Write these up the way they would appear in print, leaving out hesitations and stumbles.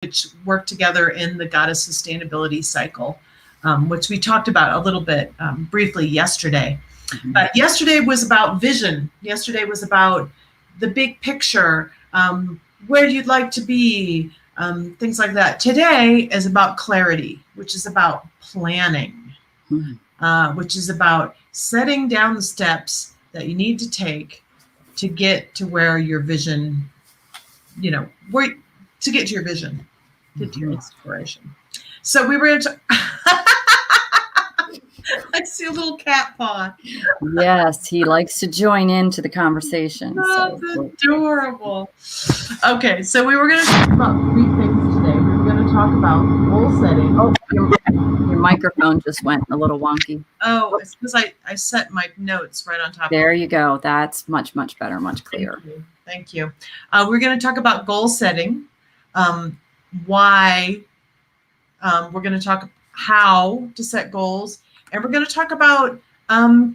which work together in the Goddess Sustainability Cycle, which we talked about a little bit briefly yesterday. Mm-hmm. But yesterday was about vision. Yesterday was about the big picture, where you'd like to be, things like that. Today is about clarity, which is about planning, which is about setting down the steps that you need to take to get to where your vision, to get to your vision, get to your inspiration. So we were into, I see a little cat paw. Yes, he likes to join into the conversation. That's adorable. Okay, so we were going to talk about 3 things today. We were going to talk about goal setting. Oh, your microphone just went a little wonky. Oh, it's because I set my notes right on top. There you go. That's much, much better, much clearer. Thank you. We're going to talk about goal setting, why, we're going to talk how to set goals, and we're going to talk about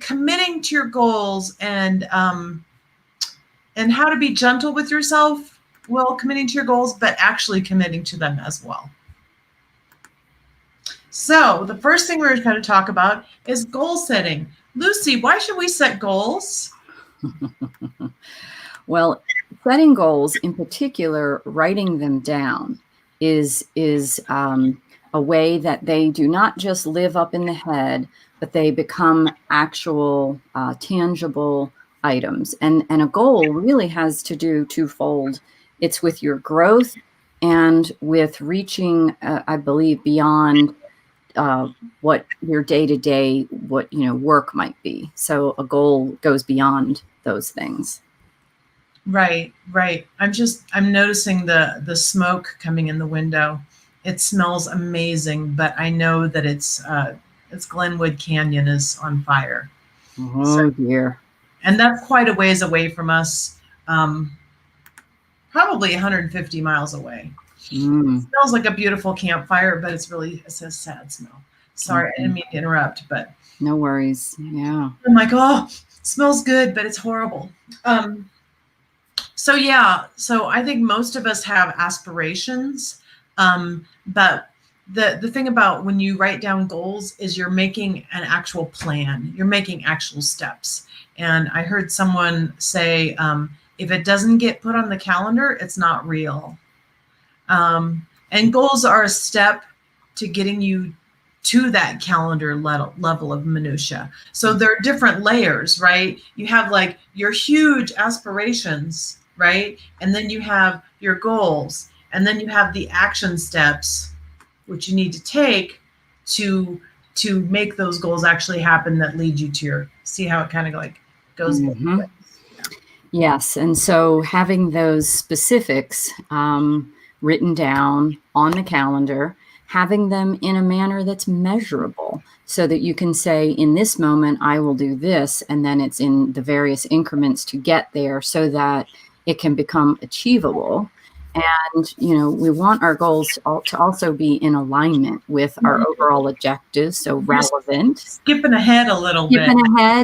committing to your goals and how to be gentle with yourself while committing to your goals, but actually committing to them as well. So the first thing we're going to talk about is goal setting. Lucy, why should we set goals? Well, setting goals, in particular, writing them down is a way that they do not just live up in the head, but they become actual tangible items. And a goal really has to do twofold. It's with your growth and with reaching, I believe, beyond what your day-to-day, work might be. So a goal goes beyond those things. Right. I'm noticing the smoke coming in the window. It smells amazing, but I know that it's Glenwood Canyon is on fire. Oh, dear. And that's quite a ways away from us, probably 150 miles away. It smells like a beautiful campfire, but it's a sad smell. Sorry, I didn't mean to interrupt, but. No worries. Yeah. I'm like, oh, it smells good, but it's horrible. So I think most of us have aspirations, but the thing about when you write down goals is you're making an actual plan. You're making actual steps. And I heard someone say, if it doesn't get put on the calendar, it's not real. And goals are a step to getting you to that calendar level of minutia. So there are different layers, right? You have like your huge aspirations, right? And then you have your goals, and then you have the action steps, which you need to take to make those goals actually happen that lead you to see how it kind of like goes. Mm-hmm. Yes. And so having those specifics written down on the calendar, having them in a manner that's measurable so that you can say, in this moment, I will do this. And then it's in the various increments to get there so that it can become achievable. And, we want our goals to also be in alignment with our overall objectives. So relevant. Skipping ahead a little bit.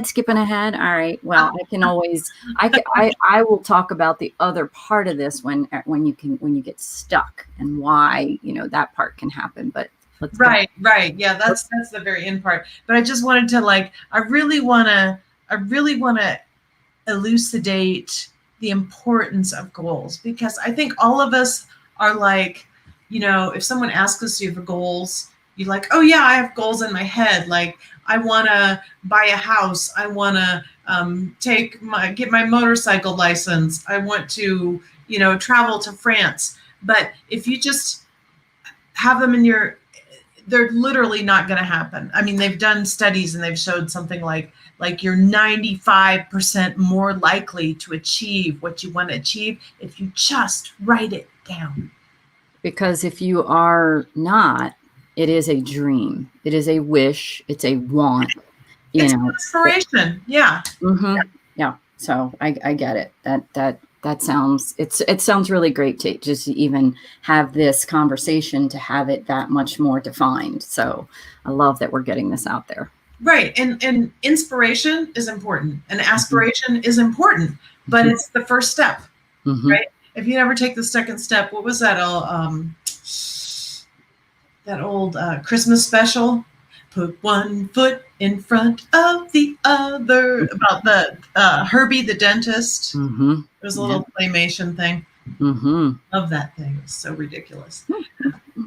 Skipping ahead. All right. Well, I will talk about the other part of this when you get stuck and why, that part can happen. But let's go. Right. Yeah, that's the very end part. But I just wanted to I really want to elucidate the importance of goals, because I think all of us are like, if someone asks us, do you have goals? You're like, oh yeah, I have goals in my head. Like, I want to buy a house. I want to get my motorcycle license. I want to, travel to France. But if you just have them they're literally not going to happen. I mean, they've done studies and they've showed something like you're 95% more likely to achieve what you want to achieve if you just write it down. Because if you are not, it is a dream. It is a wish. It's a want. It's an inspiration. Yeah. Mm-hmm. Yeah. So I get it. That sounds, it sounds really great to just even have this conversation, to have it that much more defined. So I love that we're getting this out there. Right. And inspiration is important, and aspiration is important, but it's the first step, right? If you never take the second step, what was that? that old Christmas special. Put one foot in front of the other, about the Herbie the dentist. Mm-hmm. There's a little claymation thing. Mm-hmm. Love that thing. It's so ridiculous.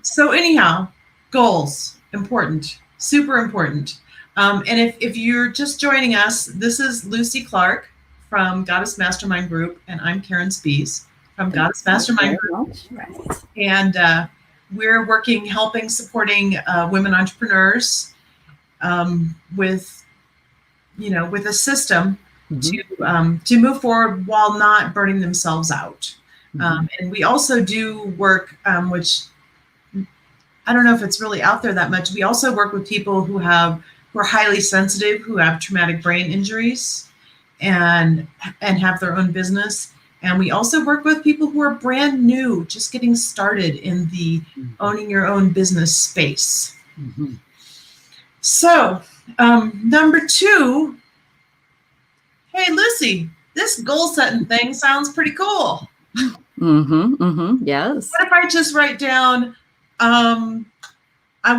So anyhow, goals, important, super important. And if you're just joining us, this is Lucy Clark from Goddess Mastermind Group, and I'm Karen Spies from Goddess Mastermind Group. And we're working, helping, supporting women entrepreneurs with a system to move forward while not burning themselves out. And we also do work, which I don't know if it's really out there that much. We also work with people who are highly sensitive, who have traumatic brain injuries, and have their own business. And we also work with people who are brand new, just getting started in the owning your own business space. So, number 2, hey, Lucy, this goal setting thing sounds pretty cool. Yes. What if I just write down, I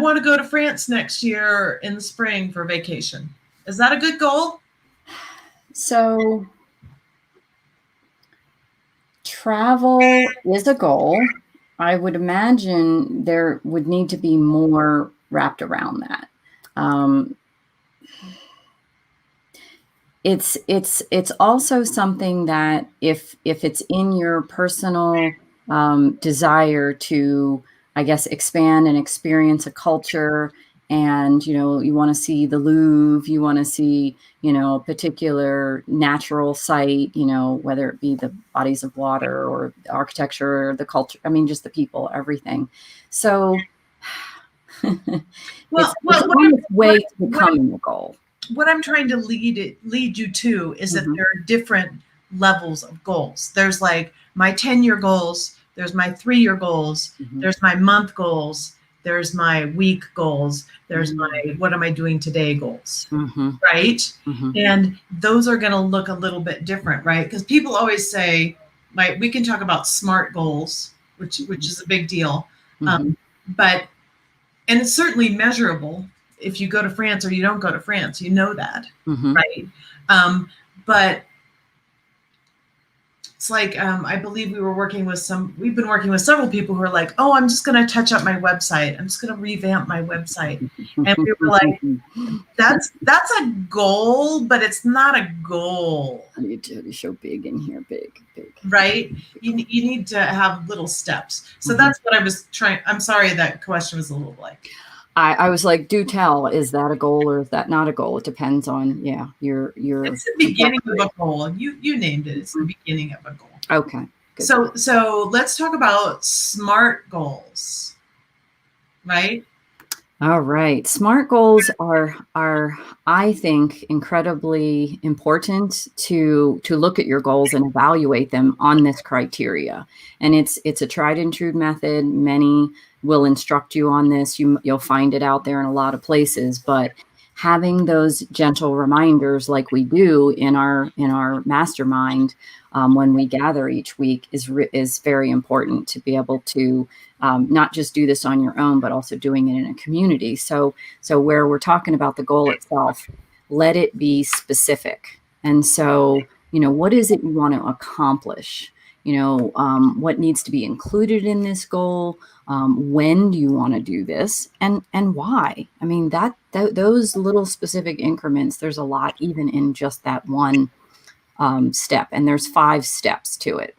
want to go to France next year in the spring for vacation? Is that a good goal? So travel is a goal. I would imagine there would need to be more wrapped around that. It's also something that if it's in your personal desire to, I guess, expand and experience a culture, and you want to see the Louvre, you want to see a particular natural site, whether it be the bodies of water or the architecture or the culture, I mean, just the people, everything. So it's on its way to becoming a goal. What I'm trying to lead you to is that there are different levels of goals. There's like my 10-year goals, there's my 3-year goals, there's my month goals, there's my week goals, there's my what am I doing today goals, right? And those are going to look a little bit different, right? Because people always say, we can talk about SMART goals, which is a big deal, but and it's certainly measurable. If you go to France or you don't go to France, that, right? But it's like, I believe we've been working with several people who are like, oh, I'm just going to touch up my website. I'm just going to revamp my website. And we were like, that's a goal, but it's not a goal. You show big in here, big. Right? You need to have little steps. So that's what I was trying. I'm sorry, that question was a little blank. I was like, do tell, is that a goal or is that not a goal? It depends on, your. It's the beginning of a goal. You named it. It's the beginning of a goal. Okay. Good. So let's talk about SMART goals, right? All right. SMART goals are I think incredibly important to look at your goals and evaluate them on this criteria. And it's a tried and true method. Many will instruct you on this. You'll find it out there in a lot of places, but having those gentle reminders like we do in our mastermind when we gather each week is very important to be able to not just do this on your own, but also doing it in a community. So where we're talking about the goal itself, let it be specific. And so, what is it you want to accomplish? What needs to be included in this goal? When do you want to do this, and why? I mean, those little specific increments, there's a lot even in just that one step, and there's 5 steps to it.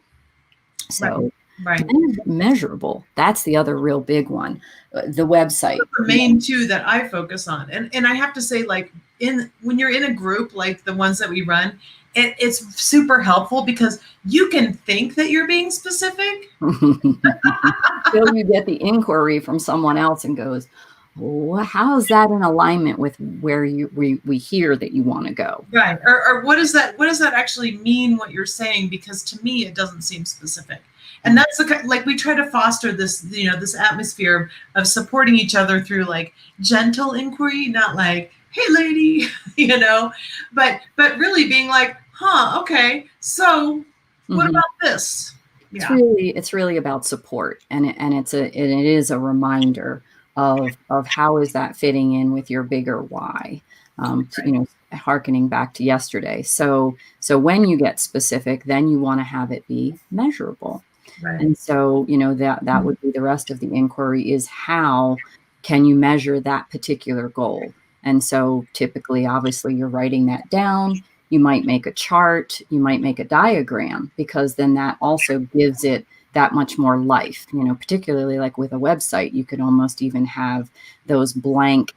So right. Measurable. That's the other real big one. The website. The main 2 that I focus on, and I have to say, like when you're in a group like the ones that we run, it's super helpful because you can think that you're being specific. Until you get the inquiry from someone else and goes, well, how is that in alignment with where we hear that you want to go? Right. Or what does that actually mean, what you're saying? Because to me, it doesn't seem specific. And that's like we try to foster this, this atmosphere of supporting each other through like gentle inquiry, not like, hey lady, but really being like, okay, so what about this? It's really about support, and it is a reminder of how is that fitting in with your bigger why, hearkening back to yesterday. So when you get specific, then you want to have it be measurable. Right. And so, that would be the rest of the inquiry, is how can you measure that particular goal? And so typically, obviously, you're writing that down. You might make a chart, you might make a diagram, because then that also gives it that much more life, particularly like with a website. You could almost even have those blank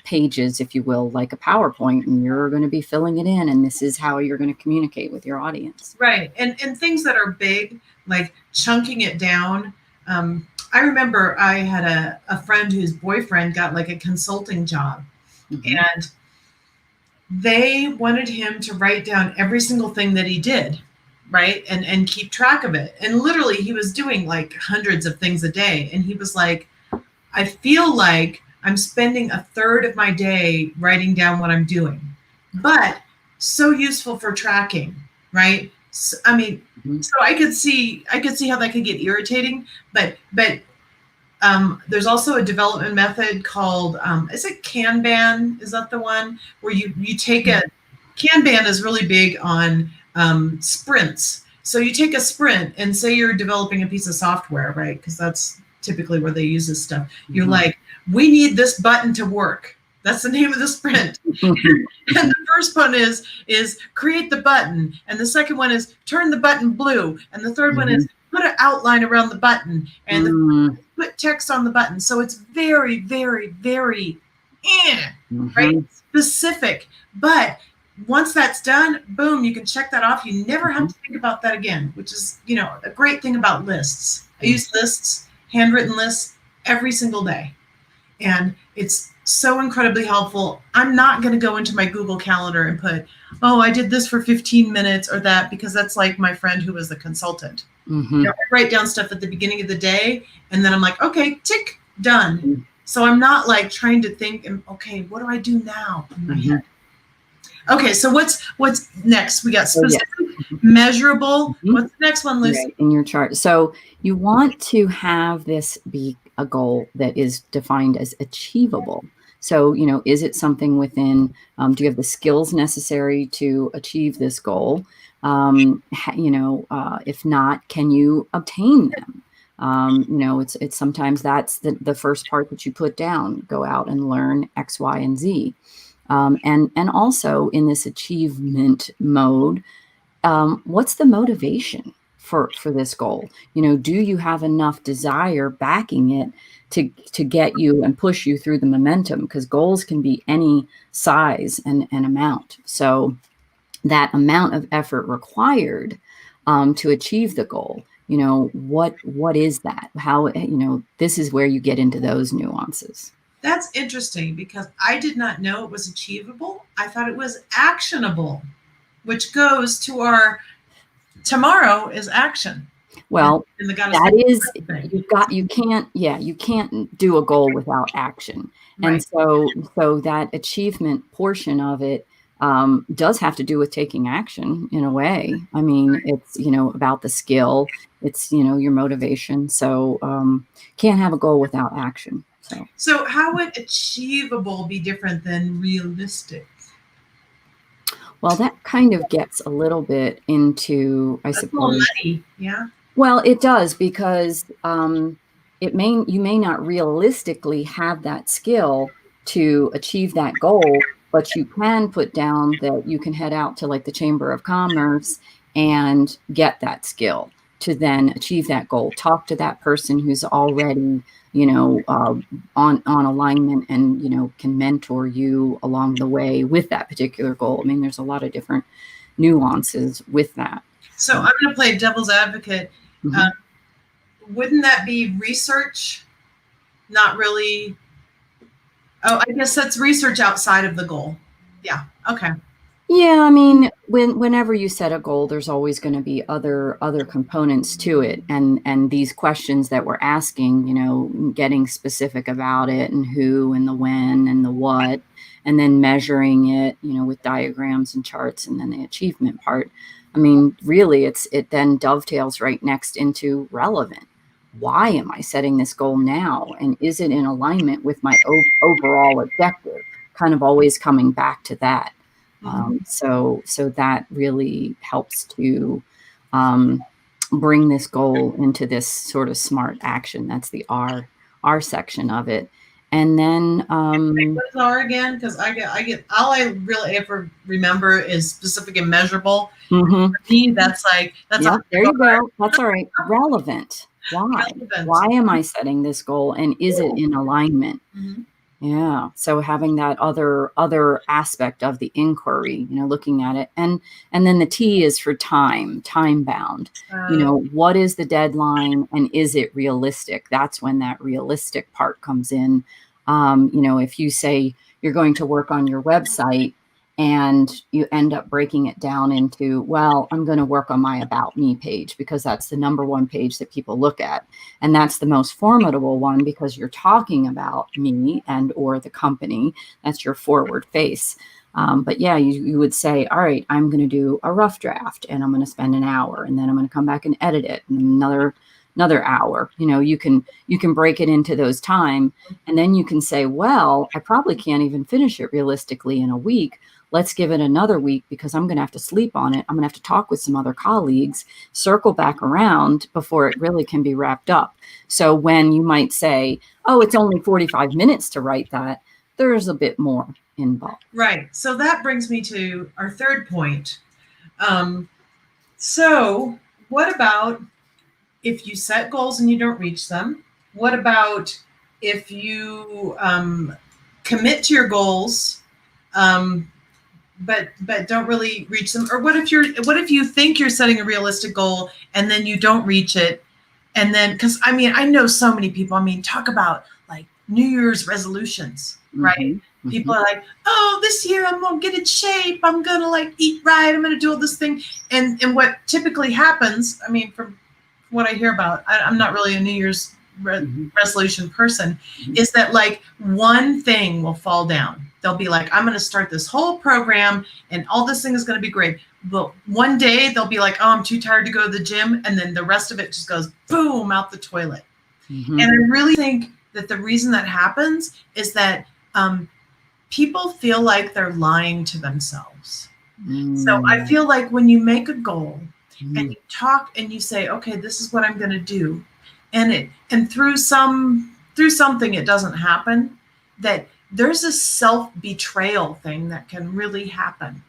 pages, if you will, like a PowerPoint, and you're going to be filling it in. And this is how you're going to communicate with your audience. Right. And things that are big, like chunking it down. I remember I had a friend whose boyfriend got like a consulting job, and they wanted him to write down every single thing that he did, right? And keep track of it. And literally he was doing like hundreds of things a day. And he was like, I feel like I'm spending a third of my day writing down what I'm doing, but so useful for tracking, right? So, I mean, so I could see how that could get irritating, but there's also a development method called, is it Kanban? Is that the one where you take Kanban is really big on sprints. So you take a sprint, and say you're developing a piece of software, right? Because that's typically where they use this stuff. You're like, we need this button to work. That's the name of the sprint. And the first one is create the button. And the second one is turn the button blue. And the third one is put an outline around the button. And put text on the button. So it's very, very, very right? Specific. But once that's done, boom, you can check that off. You never have to think about that again, which is, a great thing about lists. I use lists, handwritten lists, every single day. And it's so incredibly helpful. I'm not going to go into my Google Calendar and put, oh, I did this for 15 minutes or that, because that's like my friend who was a consultant. I write down stuff at the beginning of the day, and then I'm like, okay, tick, done. So I'm not like trying to think, okay, what do I do now in my head? Okay, so what's next? We got specific, measurable. What's the next one, Lucy? Right, in your chart. So you want to have this be a goal that is defined as achievable. So, is it something within, do you have the skills necessary to achieve this goal? If not, can you obtain them? It's sometimes that's the first part that you put down, go out and learn X, Y, and Z. And also in this achievement mode, what's the motivation for this goal? Do you have enough desire backing it to get you and push you through the momentum? Because goals can be any size and amount. So that amount of effort required to achieve the goal, what is that? How, this is where you get into those nuances. That's interesting, because I did not know it was achievable. I thought it was actionable, which goes to our tomorrow is action. Well, and that is, you can't do a goal without action. Right. And so that achievement portion of it does have to do with taking action in a way. I mean, it's, about the skill, it's, your motivation. So can't have a goal without action. So how would achievable be different than realistic? Well, that kind of gets a little bit into, I suppose. Yeah. Well, it does, because you may not realistically have that skill to achieve that goal, but you can put down that you can head out to like the Chamber of Commerce and get that skill to then achieve that goal. Talk to that person who's already, on alignment and, can mentor you along the way with that particular goal. I mean, there's a lot of different nuances with that. So I'm going to play devil's advocate. Wouldn't that be research? Not really. Oh, I guess that's research outside of the goal. Yeah. Okay. Yeah, I mean, whenever you set a goal, there's always going to be other components to it, and these questions that we're asking, getting specific about it, and who, and the when, and the what, and then measuring it, with diagrams and charts, and then the achievement part. I mean, really, it then dovetails right next into relevant. why am I setting this goal now? And is it in alignment with my overall objective? Kind of always coming back to that. So that really helps to bring this goal into this sort of SMART action. That's the R section of it. And then what's R again? Because I get all I really ever remember is specific and measurable. For me, that's yep, there you go. That's all right. Relevant. Why? Relevant. Why am I setting this goal, and is it in alignment? Yeah. So having that other aspect of the inquiry, looking at it, and then the T is for time bound. What is the deadline, and is it realistic? That's when that realistic part comes in. If you say you're going to work on your website and you end up breaking it down into, well, I'm going to work on my About Me page because that's the number one page that people look at. And that's the most formidable one because you're talking about me and or the company. That's your forward face. But yeah, you would say, all right, I'm going to do a rough draft and I'm going to spend an hour and then I'm going to come back and edit it and another hour. You can break it into those time, and then you can say, well, I probably can't even finish it realistically in a week. Let's give it another week because I'm going to have to sleep on it. I'm going to have to talk with some other colleagues, circle back around before it really can be wrapped up. So when you might say, oh, it's only 45 minutes to write that, there's a bit more involved. Right. So that brings me to our third point. So what about if you set goals and you don't reach them? What about if you commit to your goals, but don't really reach them? Or what if you think you're setting a realistic goal and then you don't reach it? And then, because I know so many people, talk about like New Year's resolutions, right? People are like, oh, this year I'm going to get in shape. I'm going to like eat right. I'm going to do all this thing. And what typically happens, from what I hear about, I'm not really a New Year's resolution person, is that like one thing will fall down. They'll be like, I'm going to start this whole program and all this thing is going to be great. But one day they'll be like, oh, I'm too tired to go to the gym. And then the rest of it just goes boom out the toilet. And I really think that the reason that happens is that people feel like they're lying to themselves. So I feel like when you make a goal and you talk and you say, okay, this is what I'm going to do. And through something it doesn't happen, that there's a self-betrayal thing that can really happen.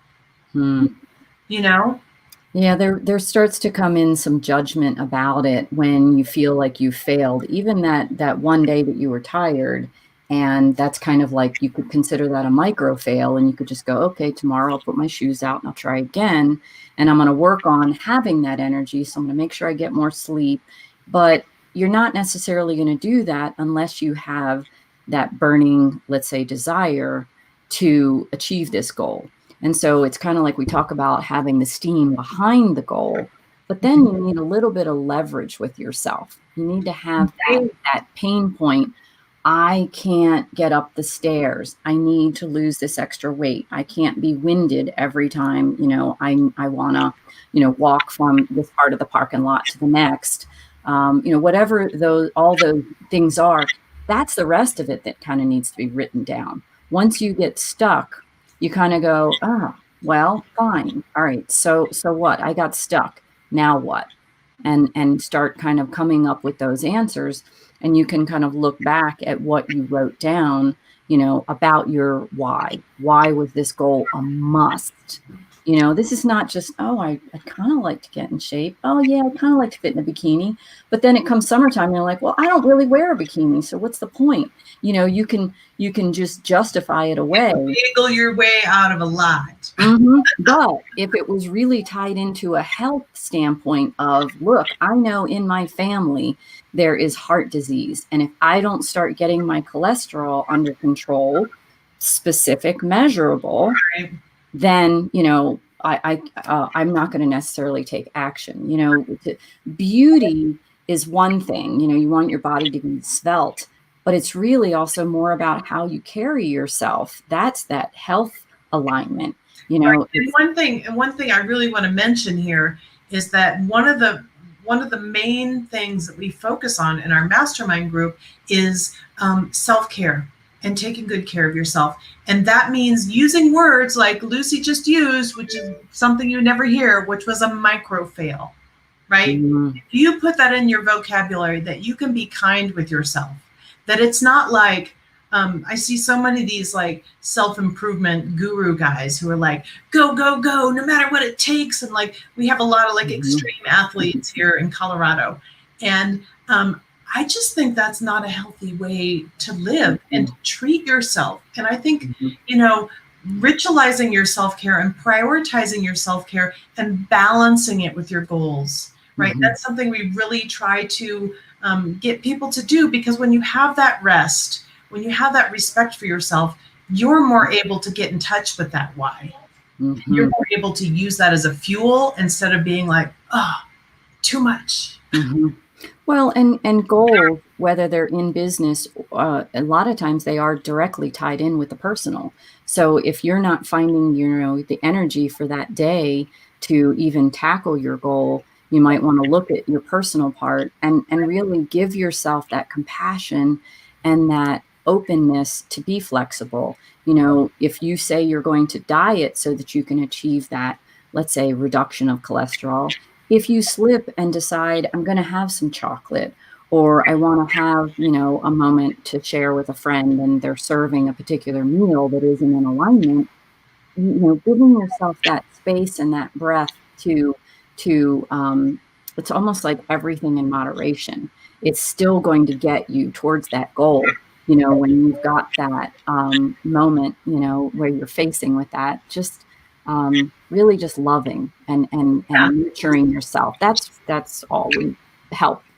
Yeah, there starts to come in some judgment about it when you feel like you failed, even that one day that you were tired. And that's kind of like, you could consider that a micro fail, and you could just go, okay, tomorrow I'll put my shoes out and I'll try again. And I'm going to work on having that energy. So I'm going to make sure I get more sleep. But you're not necessarily going to do that unless you have that burning, let's say, desire to achieve this goal. And so it's kind of like we talk about having the steam behind the goal, but then you need a little bit of leverage with yourself. You need to have that pain point. I can't get up the stairs. I need to lose this extra weight. I can't be winded every time, I want to, walk from this part of the parking lot to the next. Whatever all those things are, that's the rest of it that kind of needs to be written down. Once you get stuck, you kind of go, oh, well, fine. All right. So what? I got stuck. Now what? And start kind of coming up with those answers. And you can kind of look back at what you wrote down, about your why. Why was this goal a must? This is not just, oh, I kind of like to get in shape. Oh, yeah, I kind of like to fit in a bikini. But then it comes summertime and you're like, well, I don't really wear a bikini. So what's the point? You can just justify it away. Wiggle your way out of a lot. But if it was really tied into a health standpoint of, look, I know in my family there is heart disease. And if I don't start getting my cholesterol under control, specific, measurable, right, then, I'm not going to necessarily take action. Beauty is one thing, you want your body to be svelte, but it's really also more about how you carry yourself. That's that health alignment, Right. And one thing I really want to mention here is that one of the one of the main things that we focus on in our mastermind group is self-care and taking good care of yourself. And that means using words like Lucy just used, which is something you never hear, which was a micro fail, right? Mhm. If you put that in your vocabulary, that you can be kind with yourself, that it's not like, I see so many of these like self-improvement guru guys who are like, go, go, go, no matter what it takes. And like, we have a lot of like extreme athletes here in Colorado. And I just think that's not a healthy way to live and to treat yourself. And I think, you know, ritualizing your self-care and prioritizing your self-care and balancing it with your goals, right? That's something we really try to get people to do, because when you have that rest, when you have that respect for yourself, you're more able to get in touch with that why. You're more able to use that as a fuel instead of being like, oh, too much. Well, and goals, whether they're in business, a lot of times they are directly tied in with the personal. So if you're not finding, you know, the energy for that day to even tackle your goal, you might want to look at your personal part and really give yourself that compassion and that openness to be flexible. You know, if you say you're going to diet so that you can achieve that, let's say, reduction of cholesterol, if you slip and decide I'm going to have some chocolate, or I want to have, you know, a moment to share with a friend and they're serving a particular meal that isn't in alignment, you know, giving yourself that space and that breath to it's almost like everything in moderation. It's still going to get you towards that goal. You know, when you've got that moment, you know, where you're facing with that, just really just loving and nurturing yourself. That's all we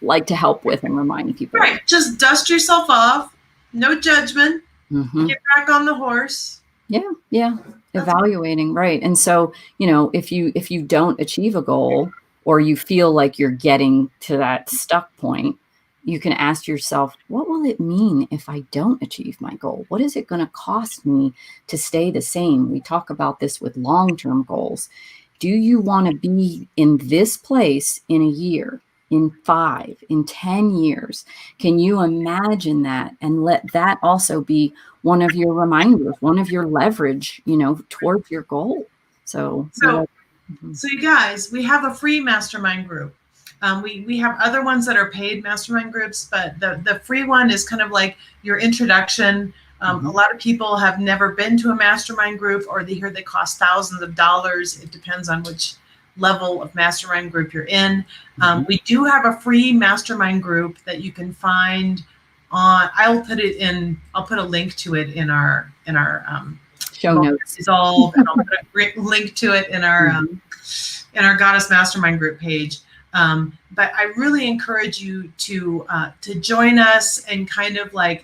like to help with and remind people. Right. Just dust yourself off. No judgment. Get back on the horse. Yeah. Evaluating, right. And so, you know, if you don't achieve a goal, or you feel like you're getting to that stuck point, you can ask yourself, what will it mean if I don't achieve my goal? What is it going to cost me to stay the same? We talk about this with long-term goals. Do you want to be in this place in a year, in 5, in 10 years? Can you imagine that and let that also be one of your reminders, one of your leverage, you know, towards your goal? So you guys, we have a free mastermind group. We have other ones that are paid mastermind groups, but the free one is kind of like your introduction. A lot of people have never been to a mastermind group, or they hear they cost thousands of dollars. It depends on which level of mastermind group you're in. We do have a free mastermind group that you can find on, I'll put a link to it in our show notes. Resolve, and I'll put a link to it in our Goddess Mastermind group page. But I really encourage you to join us and kind of like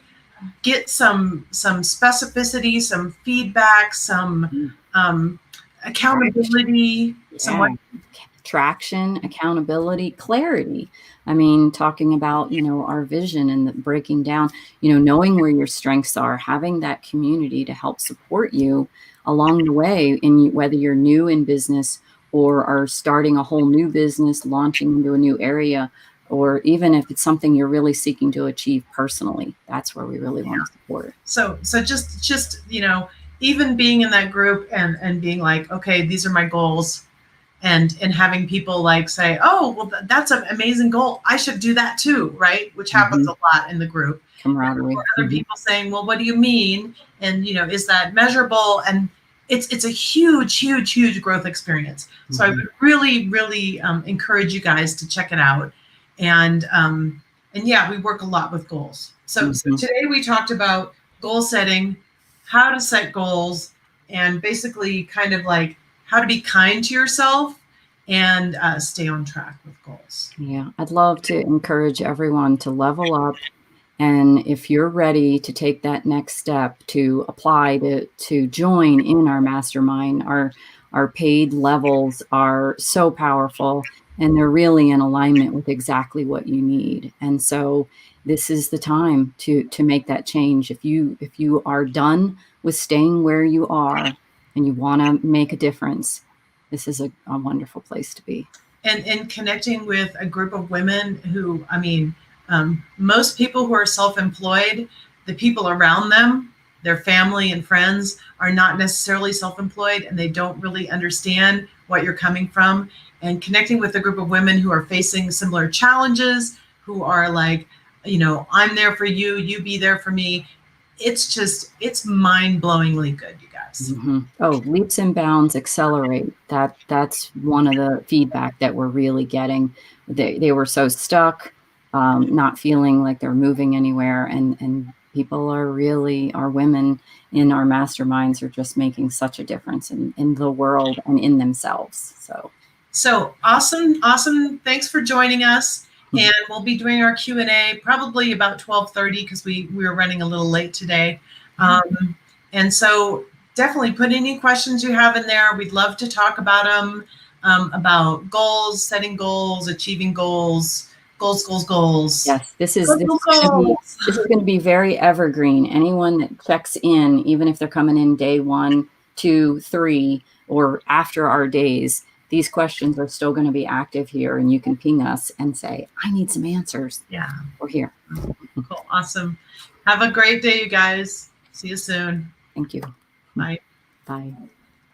get some specificity, some feedback, some accountability, some traction, accountability, clarity. I mean, talking about, you know, our vision and the breaking down, you know, knowing where your strengths are, having that community to help support you along the way, in whether you're new in business or are starting a whole new business, launching into a new area, or even if it's something you're really seeking to achieve personally. That's where we really want to support. So just, you know, even being in that group and being like, okay, these are my goals, and having people like say, oh, well, that's an amazing goal, I should do that too, right? Which happens a lot in the group. Camaraderie. Other people saying, well, what do you mean? And, you know, is that measurable? And it's a huge growth experience. So I would really encourage you guys to check it out. And yeah, we work a lot with goals. So today we talked about goal setting, how to set goals, and basically kind of like how to be kind to yourself and stay on track with goals. Yeah, I'd love to encourage everyone to level up. And if you're ready to take that next step to apply to join in our mastermind, our paid levels are so powerful, and they're really in alignment with exactly what you need. And so this is the time to make that change. If you are done with staying where you are and you want to make a difference, this is a wonderful place to be. and connecting with a group of women who, I mean, most people who are self-employed, the people around them, their family and friends, are not necessarily self-employed, and they don't really understand what you're coming from. And connecting with a group of women who are facing similar challenges, who are like, you know, I'm there for you, you be there for me. It's mind-blowingly good, you guys. Oh, leaps and bounds accelerate. That's one of the feedback that we're really getting. They were so stuck, not feeling like they're moving anywhere, and people are really, our women in our masterminds are just making such a difference in the world and in themselves. So awesome. Thanks for joining us. And we'll be doing our Q&A probably about 12:30 because we were running a little late today. And so definitely put any questions you have in there. We'd love to talk about them, about goals, setting goals, achieving goals. Yes, this is going to be very evergreen. Anyone that checks in, even if they're coming in day 1, 2, 3, or after our days, these questions are still going to be active here, and you can ping us and say, I need some answers. Yeah. We're here. Cool. Awesome. Have a great day, you guys. See you soon. Thank you. Bye. Bye.